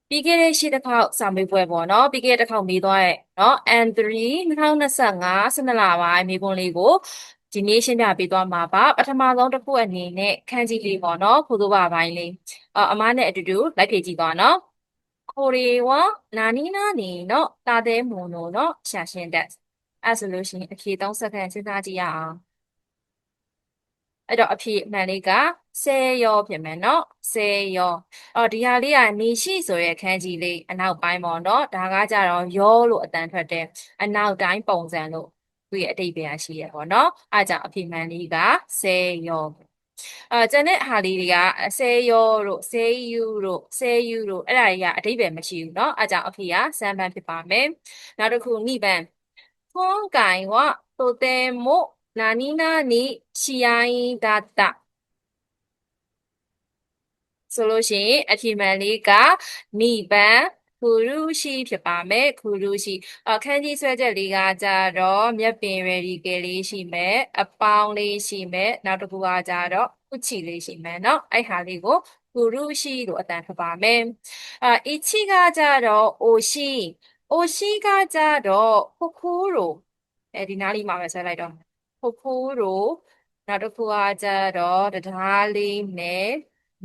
ပြီးခဲ့တဲ့ရှစ်တစ်ခေါက်စာမေးပွဲပေါ့နော်ပြီးခဲ့တဲ့တစ်ခေါက်မေးသွားရဲ့နော် N3 2025 12လပိုင်းမေးခွန်းလေးကိုဒီနေ့ရှင်းပြပေးသွားမှာပါပထမဆုံးတစ်ခုအနေနဲ့ခန်းကြီးလေးပေါ့နော်ခိုးသို့ပါပိုင်းလေးအမားနဲ့အတူတူလိုက်ဖြည့်ကြည့်သွားနော်ကိုရီဝနာနီနာနီနော်တာတဲ့မွန်နော်ရှာရှင်းတက်အဲ့ဆိုလို့ရှိရင်အဖြေ3စက္ကန့်စဉ်းစားကြည့်ရအောင်အဲ့တော့အဖြေအမှန်လေးက10ရောဖြစ်မယ်နော်10ရောဒီဟာလေးကနေရှိဆိုရဲ့ခန်းကြီးလေးအနောက်ပိုင်းပေါ့နော်ဒါကကြတော့ရောလို့အတန်ထွက်တယ်အနောက်တိုင်းပုံစံလို့သူ့ရဲ့အတိတ်ပဲရှိရပေါ့နော်အားကြောင့်အဖြေမှန်လေးက10ရောကျန်တဲ့ဟာလေးတွေက10ရောတို့10ယူတို့10ယူတို့အဲ့ဒါတွေကအတိတ်ပဲမရှိဘူးเนาะအားကြောင့်အဖြေကစမ်းပန်းဖြစ်ပါမယ်နောက်တစ်ခုနိဗ္ဗာန်ထွန်းကင်ဝတိုတဲမို့နာနီနာနီရှီယိုင်းဒါတာဆိုလို့ရှိရင်အဖြေမှန်လေးကနိဗ္ဗာန်ခူရုရှိဖြစ်ပါမယ်ခူရုရှိအခန်းကြီးဆွဲချက်လေးကကြတော့မြက်ပင်ရယ်ဒီကယ်လေးရှိမယ်အပေါင်းလေးရှိမယ်နောက်တစ်ခုကကြတော့ဥချီလေးရှိမယ်เนาะအဲ့ဟာလေးကိုခူရုရှိလို့အတန်ထွက်ပါမယ်အချီကကြတော့အိုရှိအိုရှိကကြတော့ခိုခိုးရိုဒီနားလေးမှာပဲဆွဲလိုက်တော့ခိုခိုးရိုနောက်တစ်ခုကကြတော့တရားလေးနဲ့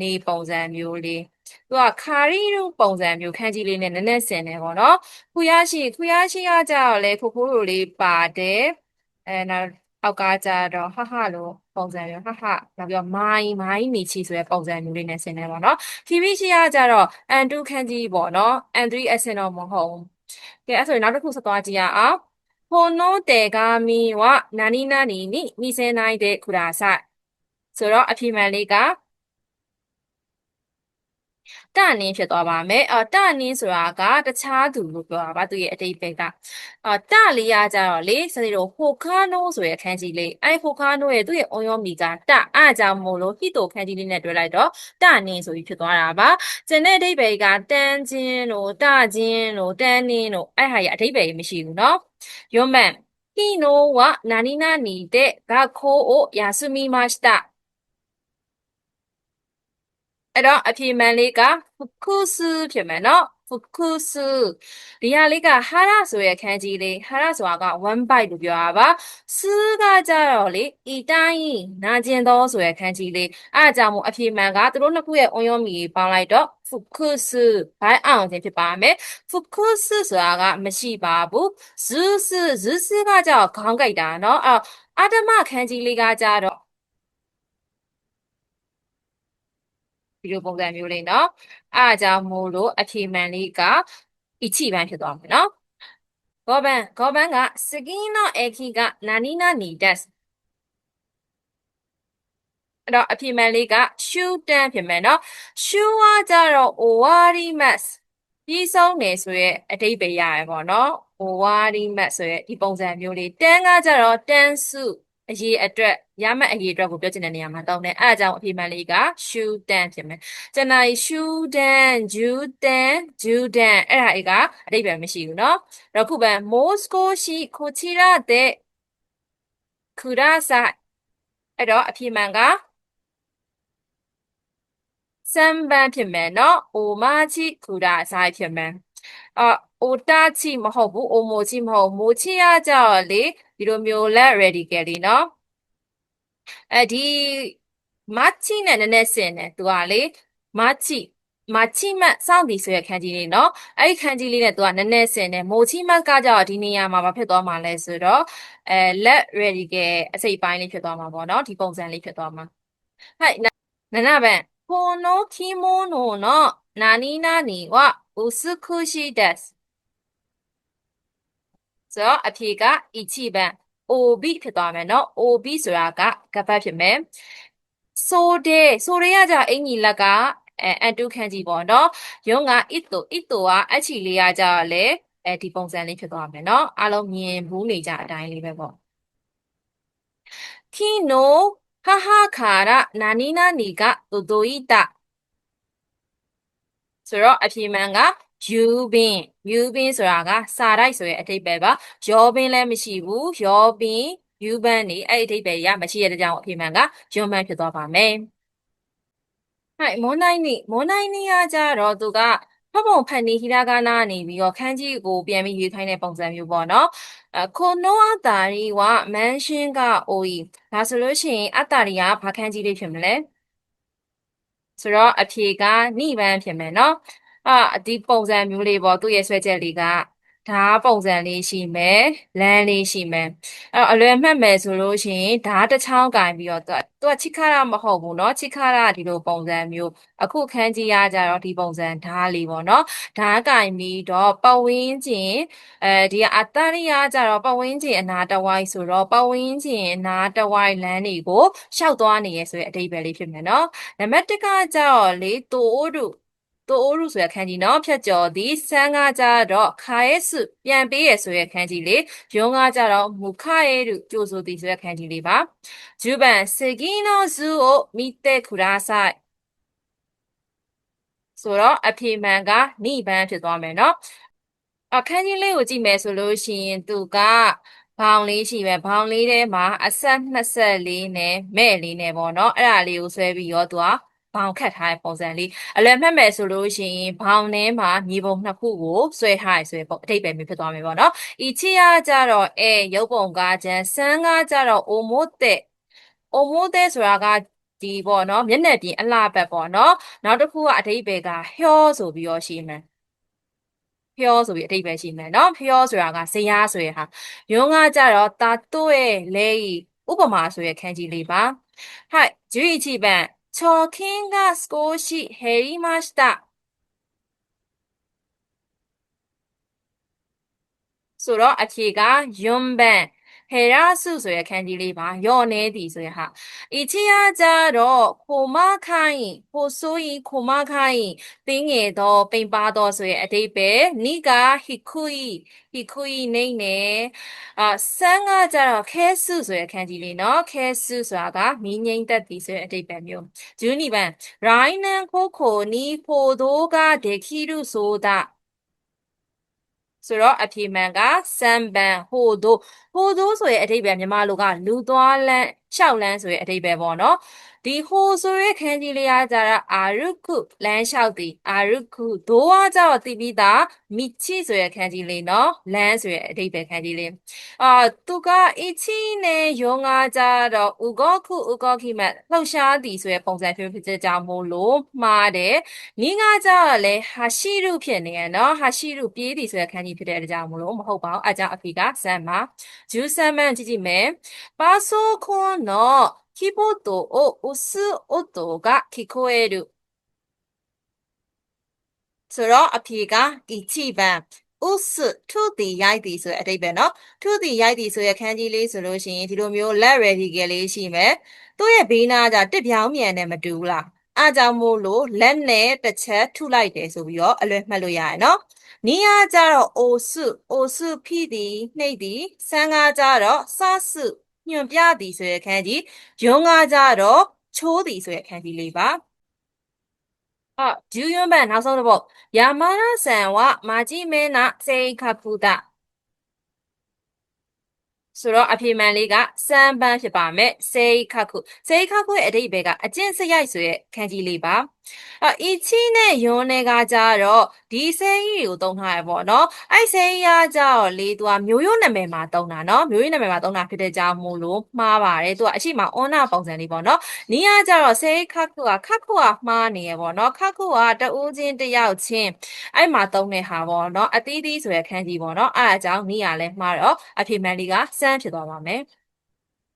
နေပုံစံမျိုးလေးသူကခါရီတို့ပုံစံမျိုးခန်းကြီးလေးနဲ့နည်းနည်းဆင်တယ်ပေါ့နော်ခူရရှိကကြတော့လေခိုခိုးလိုလေးပါတယ်နောက်အောက်ကကြတော့ဟဟလို့ပုံစံမျိုးဟဟနောက်ပြီးတော့မိုင်းနေချီဆိုတဲ့ပုံစံမျိုးလေးနဲ့ဆင်တယ်ပေါ့နော်ခီရီရှိကကြတော့အန်တူခန်းကြီးပေါ့နော်အန်3အဆင်တော့မဟုတ်ဘူးကဲအဲ့ဆိုရင်နောက်တစ်ခုဆက်သွားကြည့်ရအောင်この手紙は何々に見せないでくださいဆိုတော့အဖြေမှန်လေးကတနင်းဖြစ်သွားပါမယ်တနင်းဆိုတာကတခြားသူလို့ပြောတာပါသူရဲ့အတိတ်ပဲကတလေးရကြတော့လေစနေတော့ဟိုခါနိုးဆိုရဲ့ခန်းကြီးလေးအဲ့ဟိုခါနိုးရဲ့သူ့ရဲ့အုံရောမီကတအားကြောင့်မို့လို့ဟိတိုခန်းကြီးလေးနဲ့တွဲလိုက်တော့တနင်းဆိုပြီးဖြစ်သွားတာပါကျန်တဲ့အတိတ်ပဲကတန်းချင်းတို့တချင်းတို့တန်းနင်းတို့အဲ့ဟာရဲ့အတိတ်ပဲမရှိဘူးเนาะယောမန်昨日は何々で学校を休みました。အဲ့တော့အဖြေမှန်လေးကဖုခုစုဖြစ်မယ်နော်ဖုခုစုဒီဟာလေးကဟာရဆိုရဲ့ခန်းကြီးလေးဟာရဆိုတာက1 byte လို့ပြောတာပါစုကကြတော့လေဤတိုင်းနာကျင်သောဆိုရဲ့ခန်းကြီးလေးအဲ့အကြောင်းမို့အဖြေမှန်ကသူတို့နှစ်ခုရဲ့အုံရောမီပေါင်းလိုက်တော့ဖုခုစုဘိုင်းအောင်ခြင်းဖြစ်ပါမယ်ဖုခုစုဆိုတာကမရှိပါဘူးဇုစုကကြတော့ခေါင်းကြိုက်တာနော်အာတမခန်းကြီးလေးကကြတော့ဒီလိုပုံစံမျိုးလေးเนาะအားအကြောင်းမို့လို့အဖြေမှန်လေးကအချီပိုင်းဖြစ်သွားမယ်เนาะ5番ကスキーの駅が何々ですအဲ့တော့အဖြေမှန်လေးကရှူတန်ဖြစ်မယ်เนาะရှူကကြတော့ owarimas ပြီးဆုံးနေဆိုရဲအတိတ်ပဲရရပေါ့เนาะ owarimas ဆိုရဲဒီပုံစံမျိုးလေးတန်းကကြတော့တန်းစုအရေးအတွက်ရမယ့်အရေးအတွက်ကိုပြောချင်တဲ့နေရာမှာတောင်းတယ်အဲအကြောင်းအဖြေမှန်လေးကရှူတန်ဖြစ်မယ်ကျန်တာရှူတန်ဂျူတန်ဂျူတန်အဲ့ဒါအေကအတိတ်ပဲမရှိဘူးเนาะတော့ခုပဲမိုးစကိုရှိကိုချီရတဲ့ကူရာဆိုင်အဲ့တော့အဖြေမှန်က3番ဖြစ်မယ်เนาะအိုမာချီကူရာဆိုင်ဖြစ်မယ်အိုတာချီမဟုတ်ဘူးအိုမိုချီမဟုတ်မိုချီရကြတော့လေဒီလိုမျိုးလက် radical လေးเนาะဒီမချီနဲ့နည်းနည်းဆင်တယ်သူကလေမချီမတ်စောင့်တည်ဆိုရခန်းကြီးလေးเนาะအဲ့ဒီခန်းကြီးလေးနဲ့သူကနည်းနည်းဆင်တယ်မိုချီမတ်ကကြတော့ဒီနေရာမှာဘာဖြစ်သွားမှာလဲဆိုတော့လက် radical အစိပ်ပိုင်းလေးဖြစ်သွားမှာပေါ့เนาะဒီပုံစံလေးဖြစ်သွားမှာはい7番この着物の何々は美しいですဆိုတော့အဖြေက1番 OB ဖြစ်သွားမယ်เนาะ OB ဆိုတာကကပတ်ဖြစ်မယ်ဆိုတဲ့ကကြအင်ကြီးလက်ကအန်တုခန်းကြီးပေါ့เนาะရုံးက ito ကအချီလေးကကြလဲဒီပုံစံလေးဖြစ်သွားမယ်เนาะအားလုံးမြင်ဘူးနေကြအတိုင်းလေးပဲပေါ့昨日母から何々が届いたဆိုတော့အဖြေမှန်ကယူပင်ဆိုတာကစာတိုက်ဆိုရဲ့အထိပ္ပယ်ပါရောပင်လည်းမရှိဘူးရောပင်ယူပန်းနေအဲ့ဒီအထိပ္ပယ်ရမရှိတဲ့ကြောင့်အဖြေမှန်ကယွန်ပန်းဖြစ်သွားပါမယ်ဟဲ့မွန်နိုင်နီကကြတော့သူက ဖတ်ပုံဖတ်နည်းဟီရာဂါနာနေပြီးတော့ခန်းကြီးကိုပြန်ပြီးရေးခိုင်းတဲ့ပုံစံမျိုးပေါ့နော်ခိုနိုအတာရီဝမန်ရှင်းကအိုဤဒါဆိုလို့ရှိရင်အတာရီကဘာခန်းကြီးလေးဖြစ်မလဲဆိုတော့အဖြေကနိဗ္ဗာန်ဖြစ်မယ်နော်ဒီပုံစံမျိုးလေးပေါ့သူ့ရဲ့ဆွဲချက်လေးကဓာတ်ပုံစံလေးရှိမယ်လမ်းလေးရှိမယ်အလွယ်မှတ်မယ်ဆိုလို့ရှိရင်ဓာတ်တစ်ချောင်းကင်ပြီးတော့သူကချိခရမဟုတ်ဘူးเนาะချိခရဒီလိုပုံစံမျိုးအခုခန်းကြီးရကြတော့ဒီပုံစံဓာတ်လေးပေါ့เนาะဓာတ်ကင်ပြီးတော့ပတ်ဝန်းကျင်ဒီကအတ္တရိယကြတော့ပတ်ဝန်းကျင်အနာတဝိုက်ဆိုတော့ပတ်ဝန်းကျင်အနာတဝိုက်လမ်းတွေကိုရှောက်သွားနေရဆိုတဲ့အဓိပ္ပာယ်လေးဖြစ်မယ်เนาะနံပါတ်1ကကြတော့လေတိုးတို့တိုးရုဆိုရခန်းကြီးเนาะဖြတ်ကျော်သည်ဆန်းကားကြတော့ခါရဲစုပြန်ပေးရဆိုရခန်းကြီးလေးရုံးကားကြတော့မူခရဲတို့ကြိုဆိုသည်ဆိုရခန်းကြီးလေးပါ10番次の図を見てくださいဆိုတော့အဖြေမှန်ကနိဗ္ဗာန်ဖြစ်သွားမယ်เนาะအခန်းကြီးလေးကိုကြည့်မယ်ဆိုလို့ရှိရင်သူကဘောင်လေးရှိပဲဘောင်လေးထဲမှာအဆက်24နဲ့မဲ့လေးနဲ့ပေါ့เนาะအဲ့ဒါလေးကိုဆွဲပြီးတော့သူကဘောင်ခတ်ထားတဲ့ပုံစံလေးအလွယ်မှတ်မယ်ဆိုလို့ရှိရင်ဘောင်ထဲမှာမြေပုံနှစ်ခုကိုဆွဲထားရဆိုရင်ပေါ့အထိပ္ပယ်မျိုးဖြစ်သွားမယ်ပေါ့เนาะဤချီရကြတော့ရုပ်ပုံကားချမ်းစမ်းကားကြတော့အိုမိုးတဲ့အိုမိုးတဲ့ဆိုတာကဒီပေါ့เนาะမျက်နှာပြင်အလှဘက်ပေါ့เนาะနောက်တစ်ခုကအထိပ္ပယ်ကဟျောဆိုပြီးတော့ရှိမယ်ဖျောဆိုပြီးအဓိပ္ပာယ်ရှိမယ်နော်ဖျောဆိုတာကဇယားဆိုရဟာယုံကကြတော့တာတို့ရဲ့လဲဥပမာဆိုရခန်းကြီးလေးပါはい11番貯金が少し減りましたဆိုတော့အဖြေကယွန်ဘန်ဟေရာစုဆိုရခန်းကြီးလေးပါယော့နေသည်ဆိုရဟာအချီယာကြတော့ခိုမခိုင်းခိုဆိုရင်ခိုမခိုင်းပင်းငယ်တော့ပိန်ပါတော့ဆိုရအတိတ်ပဲနိကဟီခွီနေနေဆန်းကကြတော့ခဲစုဆိုရခန်းကြီးလေးနော်ခဲစုဆိုတာကမင်းငိမ့်သက်သည်ဆိုရအတိတ်ပဲမျိုးဂျူနီဘန်ရိုင်းနန်ခိုခိုနီဖိုဒိုကဒေခီရုဆိုတာဆိုတော့အဖြေမှန်ကစံပန်ဟိုဒိုဆိုရဲ့အဓိပ္ပာယ်မြန်မာလိုကလူသွားလန်းရှောက်လန်းဆိုရဲ့အဓိပ္ပာယ်ပေါ့နော်ဒီဟိုဆိုရဲ့ခန်းကြီးလေးအားကြတာအာရုခုလမ်းလျှောက်သည်အာရုခုဒိုအားကြတော့တိပိတာမိချီဆိုရဲ့ခန်းကြီးလေးနော်လမ်းဆိုရဲ့အဓိပ္ပာယ်ခန်းကြီးလေးသူကအီချီနဲ့ယောငါကြတော့ဥကောခုဥကောခိမတ်လှုပ်ရှားသည်ဆိုရဲ့ပုံစံဖြစ်ကြောင်းမို့လို့မှားတယ်နီးငါကြတော့လေဟာရှိရုဖြစ်နေရနော်ဟာရှိရုပြေးသည်ဆိုတဲ့ခန်းကြီးဖြစ်တဲ့အကြောင်းမလို့မဟုတ်ပါဘူးအကြောင်းအဖေကဇန်မှာဂျူးဆမ်မန်ကြည့်ကြည့်မယ်ပါဆိုခွန်တော့キーボードを押す音が聞こえるဆိုတော့အဖြေက1番ဥစ်ထုတီရိုက်တီဆိုတဲ့အဓိပ္ပာယ်နော်ထုတီရိုက်တီဆိုရဲ့ခန်းကြီးလေးဆိုလို့ရှိရင်ဒီလိုမျိုးလက် ready ကလေးရှိမယ်သူ့ရဲ့ဘေးနားကတစ်ပြောင်းမြန်နဲ့မတူဘူးလားအားကြောင့်မို့လို့လက်နဲ့တစ်ချက်ထုလိုက်တယ်ဆိုပြီးတော့အလွယ်မှတ်လို့ရတယ်နော်နီးယားကြတော့အိုစုဖိသည်နှိပ်သည်ဆန်းကားကြတော့စစုညွန်ပြသည်ဆိုတဲ့ခန်းကြီးယုံကားကြတော့ချိုးသည်ဆိုတဲ့ခန်းကြီးလေးပါ14番နောက်ဆုံးတစ်ပုဒ်山田さんは真面目な性格だဆိုတော့အဖြေမှန်လေးကစမ်းပန်းဖြစ်ပါမယ်စေခခုရဲ့အဓိပ္ပာယ်ကအကျင့်စရိုက်ဆိုရဲ့ခန်းကြီးလေးပါအီချီနဲ့ယွန်းနဲ့ကကြတော့ဒီစေကြီးကိုသုံးထားရပေါ့နော်အဲ့စေကြီးကကြတော့လေသူကမျိုးရိုးနာမည်မှာသုံးတာနော်မျိုးရိုးနာမည်မှာသုံးတာဖြစ်တဲ့ကြောင့်မို့လို့မှားပါတယ်သူကအရှိမအွန်နာပုံစံလေးပေါ့နော်နီးကကြတော့စေခခုကမှားနေရပေါ့နော်ခခုကတဦးချင်းတယောက်ချင်းအဲ့မှာသုံးတဲ့ဟာပေါ့နော်အသီးသီးဆိုရဲ့ခန်းကြီးပေါ့နော်အဲ့အကြောင်းနီးရလဲမှားတော့အဖြေမှန်လေးကစမ်းဖြစ်သွားပါမယ်